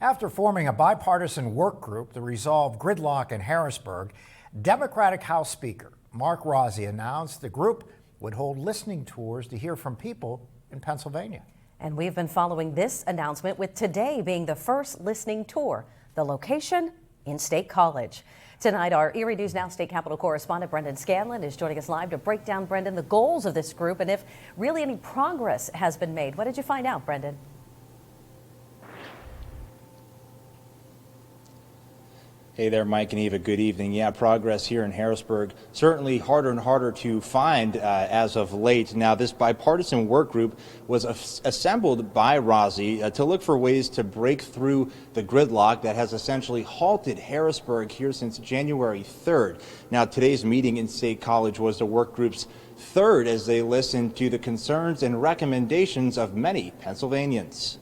After forming a bipartisan work group to resolve gridlock in Harrisburg, Democratic House Speaker Mark Rozzi announced the group would hold listening tours to hear from people in Pennsylvania. And we've been following this announcement, with today being the first listening tour. The location in State College. Tonight, our Erie News Now State Capitol correspondent Brendan Scanlon is joining us live to break down, Brendan, the goals of this group and if really any progress has been made. What did you find out, Brendan? Hey there, Mike and Eva. Good evening. Yeah, progress here in Harrisburg certainly harder and harder to find as of late. Now, this bipartisan work group was assembled by Rozzi to look for ways to break through the gridlock that has essentially halted Harrisburg here since January 3rd. Now, today's meeting in State College was the work group's third as they listened to the concerns and recommendations of many Pennsylvanians.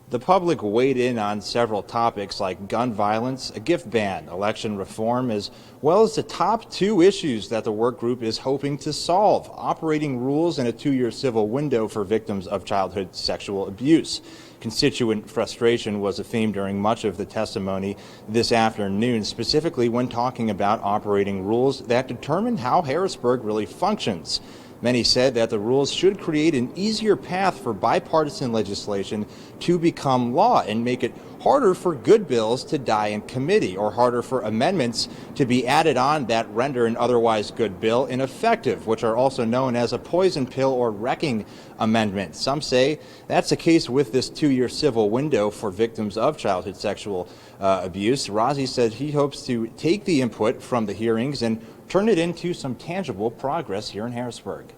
The public weighed in on several topics like gun violence, a gift ban, election reform, as well as the top two issues that the work group is hoping to solve: operating rules and a 2-year civil window for victims of childhood sexual abuse. Constituent frustration was a theme during much of the testimony this afternoon, specifically when talking about operating rules that determine how Harrisburg really functions. Many said that the rules should create an easier path for bipartisan legislation to become law and make it harder for good bills to die in committee, or harder for amendments to be added on that render an otherwise good bill ineffective, which are also known as a poison pill or wrecking amendment. Some say that's the case with this 2-year civil window for victims of childhood sexual abuse. Rozzi said he hopes to take the input from the hearings and turn it into some tangible progress here in Harrisburg.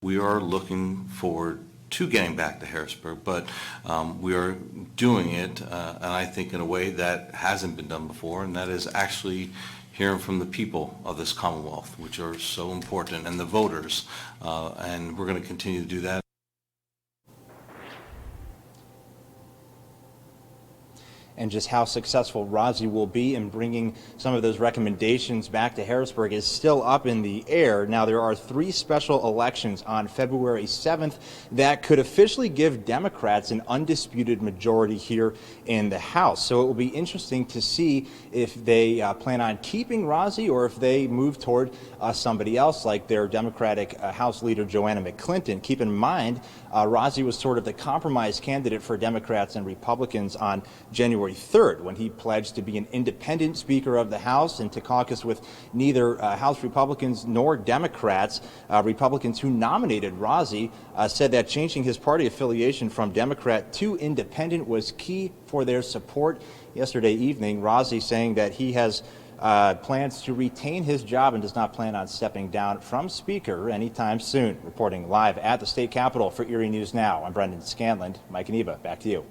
We are looking forward to getting back to Harrisburg, but we are doing it, and I think in a way that hasn't been done before, and that is actually hearing from the people of this Commonwealth, which are so important, and the voters, and we're going to continue to do that. And just how successful Rozzi will be in bringing some of those recommendations back to Harrisburg is still up in the air. Now, there are 3 special elections on February 7th that could officially give Democrats an undisputed majority here in the House. So it will be interesting to see if they plan on keeping Rozzi or if they move toward somebody else like their Democratic House leader Joanna McClinton. Keep in mind, Rozzi was sort of the compromise candidate for Democrats and Republicans on January 3rd, when he pledged to be an independent Speaker of the House and to caucus with neither House Republicans nor Democrats. Republicans who nominated Rozzi said that changing his party affiliation from Democrat to independent was key for their support. Yesterday evening, Rozzi saying that he has plans to retain his job and does not plan on stepping down from Speaker anytime soon. Reporting live at the State Capitol for Erie News Now, I'm Brendan Scanlon. Mike and Eva, back to you.